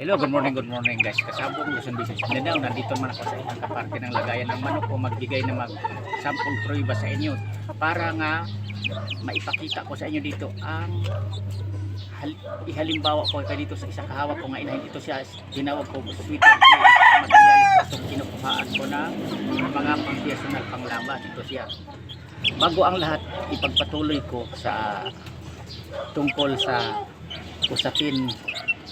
Hello, good morning guys. Kasabong Luzon Business. Nadaw, nandito naman ako sa isang kaparke ng lagayan ng manok ko, magbigay na mag-sample prueba sa inyo para nga maipakita ko sa inyo dito ang ihalimbawa ko kaya dito sa isang kahawak ko nga inahin. Ito siya, ginawag ko sweet materialis itong kinukuhaan ko ng mga pang-personal panglaban. Ito siya. Bago ang lahat, ipagpatuloy ko sa tungkol sa usapin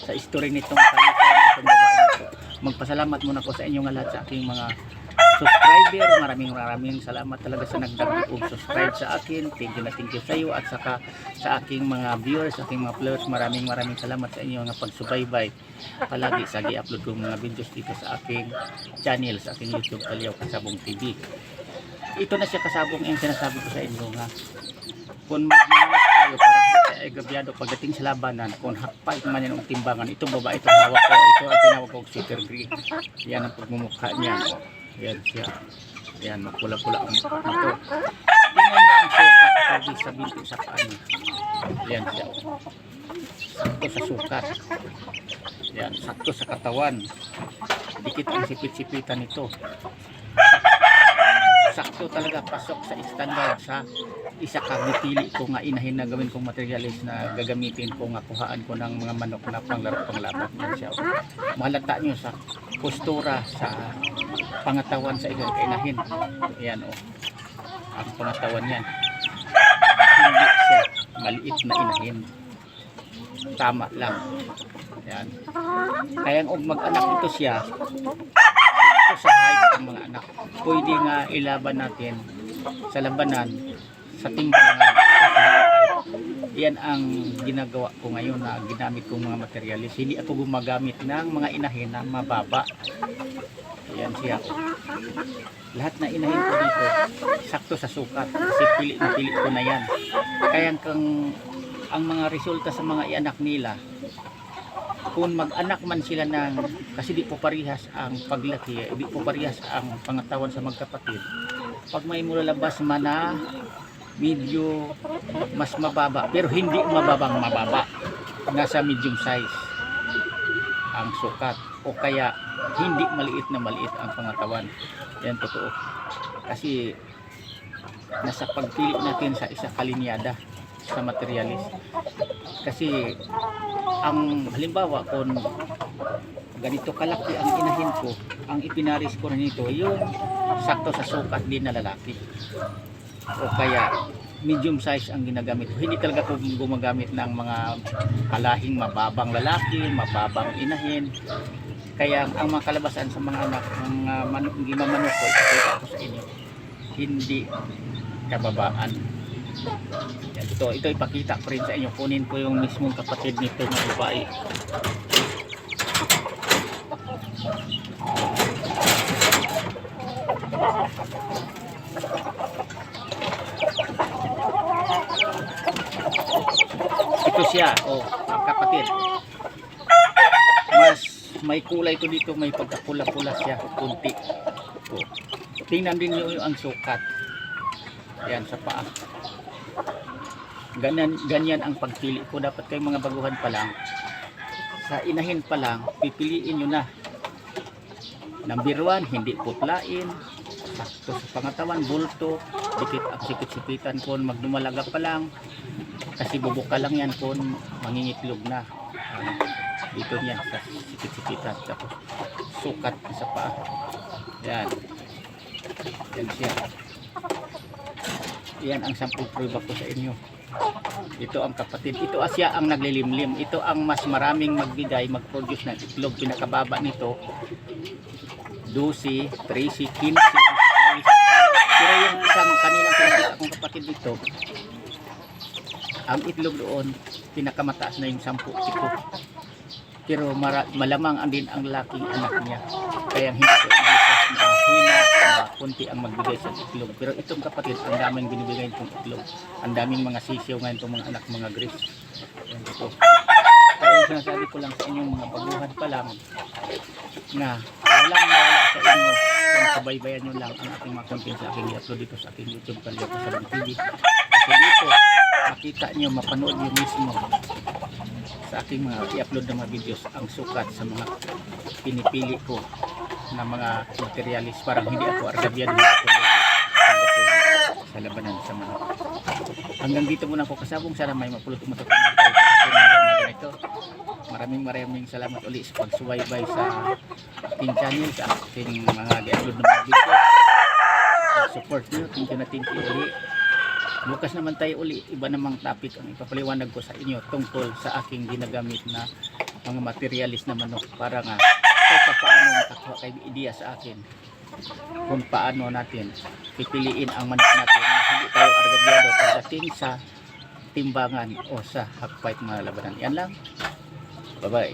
sa history nitong kalitan, itong babae nito. Magpasalamat muna ko sa inyo nga lahat sa aking mga subscriber. Maraming salamat talaga sa nagdagdag og subscribe sa akin. Thank you sa iyo at saka sa aking mga viewers, sa aking mga followers. Maraming salamat sa inyo nga pagsubaybay palagi sa gi-upload kong mga videos dito sa aking channel, sa aking YouTube Kalyaw Kasabong TV. Ito na siya kasabong yung sinasabi ko sa inyo nga kung magmamalas tayo para ay gabyado pagdating sa labanan, kung hakpay man yan ang timbangan, ito babae, ito hawak ko, ito ang tinawag ko Sitter Green. Yan ang pagmumukha niya. Yan siya. Yan, magpula-pula ang mukha nito. Tingnan niya ang sukat pwede sa binti sa paan. Yan siya. Sakto sa sukat. Yan, sakto sa katawan. Dikit ang sipit-sipitan nito. Sakto talaga pasok sa standard sa isa ka gipili ko nga inahin na gawin kong materialis na gagamitin ko nga kuhaan ko ng mga manok na panglaro panglaban siya. Mahalata nyo sa postura sa pangatawan sa inyong kainahin. Ayan o. Ang pangatawan yan. Hindi siya maliit na inahin. Tama lang. Ayan. Kaya kung mag-anak ito siya, sa height ng mga anak, pwede nga ilaban natin sa labanan sa timbangan. Yan ang ginagawa ko ngayon na ginamit kong mga materialis. Hindi ako gumagamit ng mga inahin na mababa. Yan siya. Lahat na inahin ko dito sakto sa sukat kasi pili ko na yan. Kaya ang mga resulta sa mga ianak nila, kung mag-anak man sila ng, kasi di po parihas ang paglaki, di po parihas ang pangatawan sa magkapatid. Pag may mulalabas man na medyo mas mababa, pero hindi mababang mababa, nasa medium size ang sukat, o kaya hindi maliit na maliit ang pangatawan. Yan totoo. Kasi nasa pagpili natin sa isa kalinyada sa materialis. Kasi ang halimbawa kung ganito kalaki ang inahin ko, ang ipinaris ko nito yung sakto sa sukat din na lalaki, o kaya medium size ang ginagamit ko. Hindi talaga ko gumagamit ng mga kalahing mababang lalaki, mababang inahin. Kaya ang mga kalabasan sa mga anak ng manok, gimamanok ko, ipakita ko sa inyo, hindi kababaan. Yan, ito ipakita ko rin sa inyo. Kunin ko yung mismong kapatid nito na babae. Ito siya, oh, ang kapatid. Mas may kulay ko dito, may pagkapula-pula siya, kunti. Oh. Tingnan din niyo ang sukat. Yan sa paa. Ganyan ang pagpili ko. Dapat kayong mga baguhan pa lang, sa inahin pa lang, pipiliin nyo na. Number 1, hindi putlain, sakto sa pangatawan, bulto, dikit ang sipit-sipitan kung magdumalaga pa lang, kasi bubuka lang yan kung mangingitlog na. Dito niya sa sipit-sipitan, tapos sukat sa paa. Yan. Yan siya. Yan ang sample prueba ko sa inyo. Ito ang kapatid. Ito asya ang naglilimlim. Ito ang mas maraming magbigay, mag-produce ng itlog. Pinakababa nito 12, 13, 15, 16. Pero yung isang kanilang pinakita akong kapatid dito, ang itlog doon pinakamataas na yung 10, 10. Pero malamang ang din ang laking anak niya. Kaya hindi ko inalisas na hina, kunti ang magbigay sa itlog. Pero itong kapatid, ang daming binibigay itong itlog. Ang daming mga sisiyo ngayon itong mga anak, mga gris. Yan ito. Kaya yung sinasabi ko lang sa inyong mga baguhan pa lang na walang mawala sa inyo kung subaybayan nyo lang ang aking mga content sa aking i-upload dito sa aking YouTube Kalyaw Kasabong TV. Kasi dito, makita nyo, mapanood nyo mismo sa aking mga i-upload na mga videos ang sukat sa mga pinipili ko na mga materialis. Parang hindi ako argabyado sa labanan sa manok. Hanggang dito muna ako kasabong. Sana may mapulot umutot na ganito. Maraming salamat uli sa pagsubaybay sa aking channel, sa aking mga i-upload na mga video. Support nyo, thank you uli. Bukas naman tayo uli, iba namang topic ang ipapaliwanag ko sa inyo tungkol sa aking ginagamit na mga materialis na manok para nga kahit paano makakuha kayo ideya sa akin kung paano natin pipiliin ang manok natin na hindi tayo argabyado pagdating sa timbangan o sa hakfight mga labanan. Yan lang, bye bye.